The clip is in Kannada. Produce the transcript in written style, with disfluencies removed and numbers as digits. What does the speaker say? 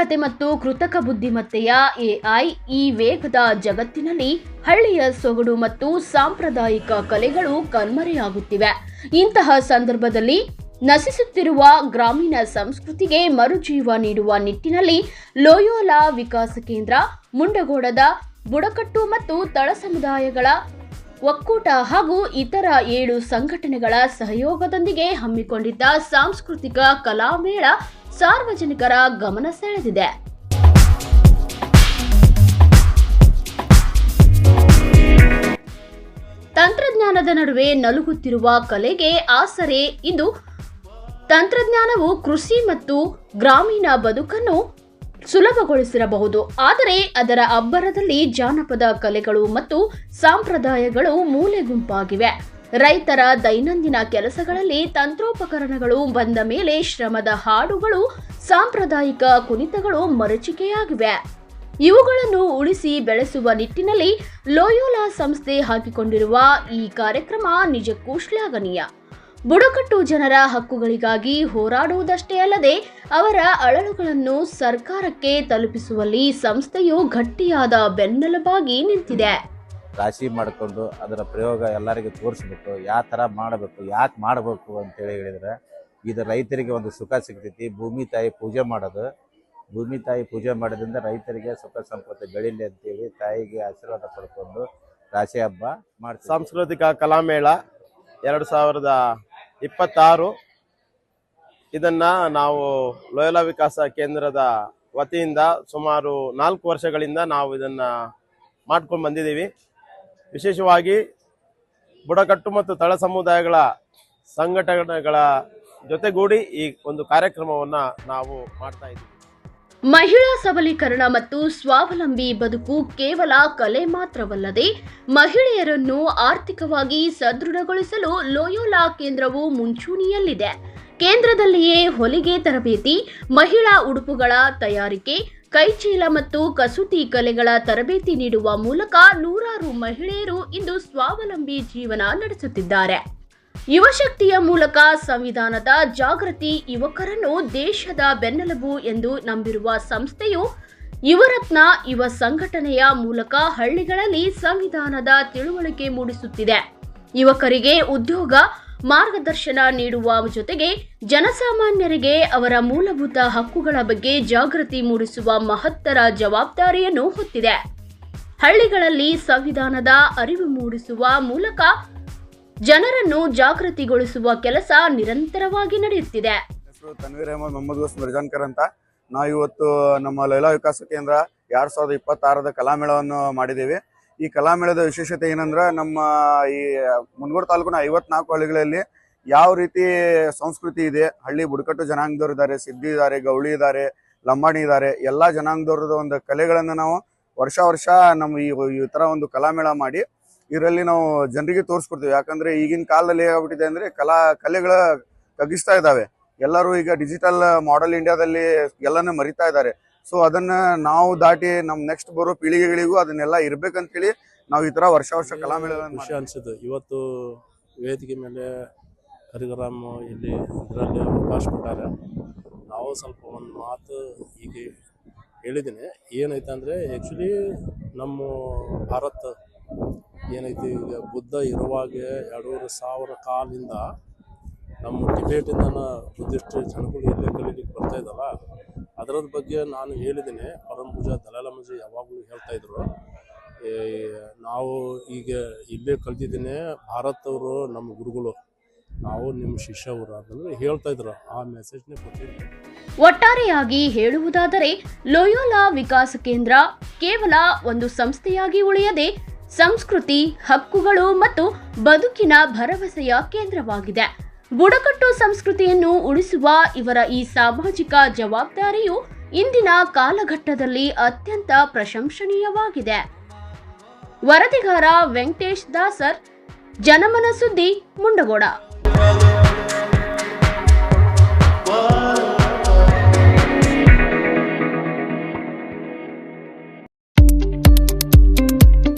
ತಾಂತ್ರಿಕತೆ ಮತ್ತು ಕೃತಕ ಬುದ್ಧಿಮತ್ತೆಯ ಎಐ ಈ ವೇಗದ ಜಗತ್ತಿನಲ್ಲಿ ಹಳ್ಳಿಯ ಸೊಗಡು ಮತ್ತು ಸಾಂಪ್ರದಾಯಿಕ ಕಲೆಗಳು ಕಣ್ಮರೆಯಾಗುತ್ತಿವೆ. ಇಂತಹ ಸಂದರ್ಭದಲ್ಲಿ ನಶಿಸುತ್ತಿರುವ ಗ್ರಾಮೀಣ ಸಂಸ್ಕೃತಿಗೆ ಮರುಜೀವ ನೀಡುವ ನಿಟ್ಟಿನಲ್ಲಿ ಲೋಯೋಲಾ ವಿಕಾಸ ಕೇಂದ್ರ, ಮುಂಡಗೋಡದ ಬುಡಕಟ್ಟು ಮತ್ತು ತಳ ಸಮುದಾಯಗಳ ಒಕ್ಕೂಟ ಹಾಗೂ ಇತರ 7 ಸಂಘಟನೆಗಳ ಸಹಯೋಗದೊಂದಿಗೆ ಹಮ್ಮಿಕೊಂಡಿದ್ದ ಸಾಂಸ್ಕೃತಿಕ ಕಲಾಮೇಳ ಸಾರ್ವಜನಿಕರ ಗಮನ ಸೆಳೆದಿದೆ. ತಂತ್ರಜ್ಞಾನದ ನಡುವೆ ನಲುಗುತ್ತಿರುವ ಕಲೆಗೆ ಆಸರೆ ಇದು. ತಂತ್ರಜ್ಞಾನವು ಕೃಷಿ ಮತ್ತು ಗ್ರಾಮೀಣ ಬದುಕನ್ನು ಸುಲಭಗೊಳಿಸಿರಬಹುದು, ಆದರೆ ಅದರ ಅಬ್ಬರದಲ್ಲಿ ಜಾನಪದ ಕಲೆಗಳು ಮತ್ತು ಸಂಪ್ರದಾಯಗಳು ಮೂಲೆಗುಂಪಾಗಿವೆ. ರೈತರ ದೈನಂದಿನ ಕೆಲಸಗಳಲ್ಲಿ ತಂತ್ರೋಪಕರಣಗಳು ಬಂದ ಮೇಲೆ ಶ್ರಮದ ಹಾಡುಗಳು, ಸಾಂಪ್ರದಾಯಿಕ ಕುಣಿತಗಳು ಮರೀಚಿಕೆಯಾಗಿವೆ. ಇವುಗಳನ್ನು ಉಳಿಸಿ ಬೆಳೆಸುವ ನಿಟ್ಟಿನಲ್ಲಿ ಲೋಯೋಲಾ ಸಂಸ್ಥೆ ಹಾಕಿಕೊಂಡಿರುವ ಈ ಕಾರ್ಯಕ್ರಮ ನಿಜಕ್ಕೂ ಶ್ಲಾಘನೀಯ. ಬುಡಕಟ್ಟು ಜನರ ಹಕ್ಕುಗಳಿಗಾಗಿ ಹೋರಾಡುವುದಷ್ಟೇ ಅಲ್ಲದೆ ಅವರ ಅಳಲುಗಳನ್ನು ಸರ್ಕಾರಕ್ಕೆ ತಲುಪಿಸುವಲ್ಲಿ ಸಂಸ್ಥೆಯು ಗಟ್ಟಿಯಾದ ಬೆನ್ನೆಲುಬಾಗಿ ನಿಂತಿದೆ. ರಾಶಿ ಮಾಡಿಕೊಂಡು ಅದರ ಪ್ರಯೋಗ ಎಲ್ಲರಿಗೂ ತೋರಿಸ್ಬೇಕು, ಯಾವ ಥರ ಮಾಡಬೇಕು, ಯಾಕೆ ಮಾಡಬೇಕು ಅಂತೇಳಿ ಹೇಳಿದರೆ ಇದು ರೈತರಿಗೆ ಒಂದು ಸುಖ ಸಿಗ್ತೈತಿ. ಭೂಮಿ ತಾಯಿ ಪೂಜೆ ಮಾಡೋದು, ಭೂಮಿ ತಾಯಿ ಪೂಜೆ ಮಾಡೋದ್ರಿಂದ ರೈತರಿಗೆ ಸುಖ ಸಂಪತ್ತು ಬೆಳೀಲಿ ಅಂತೇಳಿ ತಾಯಿಗೆ ಆಶೀರ್ವಾದ ಪಡ್ಕೊಂಡು ರಾಶಿ ಹಬ್ಬ ಮಾಡ್ತೀವಿ. ಸಾಂಸ್ಕೃತಿಕ ಕಲಾಮೇಳ 2026 ಇದನ್ನು ನಾವು ಲೋಯೋಲಾ ವಿಕಾಸ ಕೇಂದ್ರದ ವತಿಯಿಂದ ಸುಮಾರು 4 ವರ್ಷಗಳಿಂದ ನಾವು ಇದನ್ನು ಮಾಡ್ಕೊಂಡು ಬಂದಿದ್ದೀವಿ. ವಿಶೇಷವಾಗಿ ಬುಡಕಟ್ಟು ಮತ್ತು ತಳ ಸಮುದಾಯಗಳ ಸಂಘಟನೆಗಳ ಜೊತೆಗೂಡಿ ಈ ಒಂದು ಕಾರ್ಯಕ್ರಮವನ್ನು ನಾವು ಮಾಡ್ತಾ ಇದ್ದೀವಿ. ಮಹಿಳಾ ಸಬಲೀಕರಣ ಮತ್ತು ಸ್ವಾವಲಂಬಿ ಬದುಕು ಕೇವಲ ಕಲೆ ಮಾತ್ರವಲ್ಲದೆ ಮಹಿಳೆಯರನ್ನು ಆರ್ಥಿಕವಾಗಿ ಸದೃಢಗೊಳಿಸಲು ಲೋಯೋಲಾ ಕೇಂದ್ರವು ಮುಂಚೂಣಿಯಲ್ಲಿದೆ. ಕೇಂದ್ರದಲ್ಲಿಯೇ ಹೊಲಿಗೆ ತರಬೇತಿ, ಮಹಿಳಾ ಉಡುಪುಗಳ ತಯಾರಿಕೆ, ಕೈಚೀಲ ಮತ್ತು ಕಸೂತಿ ಕಲೆಗಳ ತರಬೇತಿ ನೀಡುವ ಮೂಲಕ ನೂರಾರು ಮಹಿಳೆಯರು ಇಂದು ಸ್ವಾವಲಂಬಿ ಜೀವನ ನಡೆಸುತ್ತಿದ್ದಾರೆ. ಯುವಶಕ್ತಿಯ ಮೂಲಕ ಸಂವಿಧಾನದ ಜಾಗೃತಿ, ಯುವಕರನ್ನು ದೇಶದ ಬೆನ್ನೆಲುಬು ಎಂದು ನಂಬಿರುವ ಸಂಸ್ಥೆಯು ಯುವರತ್ನ ಯುವ ಸಂಘಟನೆಯ ಮೂಲಕ ಹಳ್ಳಿಗಳಲ್ಲಿ ಸಂವಿಧಾನದ ತಿಳುವಳಿಕೆ ಮೂಡಿಸುತ್ತಿದೆ. ಯುವಕರಿಗೆ ಉದ್ಯೋಗ, ಮಾರ್ಗದರ್ಶನ ನೀಡುವ ಜೊತೆಗೆ ಜನಸಾಮಾನ್ಯರಿಗೆ ಅವರ ಮೂಲಭೂತ ಹಕ್ಕುಗಳ ಬಗ್ಗೆ ಜಾಗೃತಿ ಮೂಡಿಸುವ ಮಹತ್ತರ ಜವಾಬ್ದಾರಿಯನ್ನು ಹೊತ್ತಿದೆ. ಹಳ್ಳಿಗಳಲ್ಲಿ ಸಂವಿಧಾನದ ಅರಿವು ಮೂಡಿಸುವ ಮೂಲಕ ಜನರನ್ನು ಜಾಗೃತಿಗೊಳಿಸುವ ಕೆಲಸ ನಿರಂತರವಾಗಿ ನಡೆಯುತ್ತಿದೆ. ತನ್ವೀರ್ ಅಹಮದ್ ಮೊಹಮ್ಮದ್ ಗೋಸ್ ಮಿರ್ಜಾನ್ಕರ್ ಅಂತ. ನಾವು ಇವತ್ತು ನಮ್ಮ ಲೋಯೋಲಾ ವಿಕಾಸ ಕೇಂದ್ರ 2026 ಕಲಾಮೇಳವನ್ನು ಮಾಡಿದ್ದೀವಿ. ಈ ಕಲಾಮೇಳದ ವಿಶೇಷತೆ ಏನಂದ್ರೆ, ನಮ್ಮ ಈ ಮುನಗೋಡ ತಾಲೂಕಿನ 54 ಹಳ್ಳಿಗಳಲ್ಲಿ ಯಾವ ರೀತಿ ಸಂಸ್ಕೃತಿ ಇದೆ, ಹಳ್ಳಿ ಬುಡಕಟ್ಟು ಜನಾಂಗದವ್ರು ಇದ್ದಾರೆ, ಸಿದ್ಧಿ ಇದ್ದಾರೆ, ಗೌಳಿ ಇದ್ದಾರೆ, ಲಂಬಾಣಿ ಇದ್ದಾರೆ, ಎಲ್ಲ ಜನಾಂಗದವ್ರದ ಒಂದು ಕಲೆಗಳನ್ನು ನಾವು ವರ್ಷ ನಮ್ಮ ಈ ಥರ ಒಂದು ಕಲಾಮೇಳ ಮಾಡಿ ಇದರಲ್ಲಿ ನಾವು ಜನರಿಗೆ ತೋರಿಸ್ಕೊಡ್ತೀವಿ. ಯಾಕಂದ್ರೆ ಈಗಿನ ಕಾಲದಲ್ಲಿ ಹೇಗಾಗ್ಬಿಟ್ಟಿದೆ ಅಂದ್ರೆ ಕಲೆಗಳ ಕಗಿಸ್ತಾ ಇದ್ದಾವೆ. ಎಲ್ಲರೂ ಈಗ ಡಿಜಿಟಲ್ ಮಾಡೆಲ್ ಇಂಡಿಯಾದಲ್ಲಿ ಎಲ್ಲಾನು ಮರಿತಾ ಇದ್ದಾರೆ. ಸೊ ಅದನ್ನ ನಾವು ದಾಟಿ ನಮ್ಮ ನೆಕ್ಸ್ಟ್ ಬರೋ ಪೀಳಿಗೆಗಳಿಗೂ ಅದನ್ನೆಲ್ಲ ಇರ್ಬೇಕಂತೇಳಿ ನಾವು ಈ ತರ ವರ್ಷ ಕಲಾಮೇಳ ಖುಷಿ ಅನ್ಸುತ್ತೆ. ಇವತ್ತು ವೇದಿಕೆ ಮೇಲೆ ಹರಿಗರಾಮ್ ಇಲ್ಲಿ ಇದರಲ್ಲಿ ಅವಕಾಶ ಕೊಟ್ಟಾರೆ. ನಾವು ಸ್ವಲ್ಪ ಒಂದು ಮಾತು ಈಗ ಹೇಳಿದ್ದೀನಿ. ಏನೈತೆ ಅಂದರೆ, ಆ್ಯಕ್ಚುಲಿ ನಮ್ಮ ಭಾರತ ಏನೈತಿ, ಈಗ ಬುದ್ಧ ಇರುವಾಗ 2,500 ಕಾಲದಿಂದ ನಮ್ಮ ಟಿಬೇಟಿಂದ ಬುದ್ಧಿಸ್ಟ್ ಜನಗಳು ಇಲ್ಲೇ ಕಲೀಲಿಕ್ಕೆ ಬರ್ತಾ ಇದ್ದಲ್ಲ, ಅದರದ ಬಗ್ಗೆ ನಾನು ಹೇಳಿದ್ದೀನಿ. ಪರಮ ಪೂಜಾ ದಲಾಲಮ್ಮಜಿ ಯಾವಾಗಲೂ ಹೇಳ್ತಾಯಿದ್ರು, ನಾವು ಈಗ ಇಲ್ಲೇ ಕಲ್ತಿದ್ದೀನಿ, ಭಾರತವರು ನಮ್ಮ ಗುರುಗಳು, ನಾವು ನಿಮ್ಮ ಶಿಷ್ಯವರು ಅದನ್ನು ಹೇಳ್ತಾಯಿದ್ರು. ಆ ಮೆಸೇಜ್ನೇ ಕೊಟ್ಟಿದ್ದೀನಿ. ಒಟ್ಟಾರೆಯಾಗಿ ಹೇಳುವುದಾದರೆ ಲೋಯೋಲಾ ವಿಕಾಸ ಕೇಂದ್ರ ಕೇವಲ ಒಂದು ಸಂಸ್ಥೆಯಾಗಿ ಉಳಿಯದೆ ಸಂಸ್ಕೃತಿ, ಹಕ್ಕುಗಳು ಮತ್ತು ಬದುಕಿನ ಭರವಸೆಯ ಕೇಂದ್ರವಾಗಿದೆ. ಬುಡಕಟ್ಟು ಸಂಸ್ಕೃತಿಯನ್ನು ಉಳಿಸುವ ಇವರ ಈ ಸಾಮಾಜಿಕ ಜವಾಬ್ದಾರಿಯು ಇಂದಿನ ಕಾಲಘಟ್ಟದಲ್ಲಿ ಅತ್ಯಂತ ಪ್ರಶಂಸನೀಯವಾಗಿದೆ. ವರದಿಗಾರ ವೆಂಕಟೇಶ್ ದಾಸರ್, ಜನಮನ ಸುದ್ದಿ, ಮುಂಡಗೋಡ.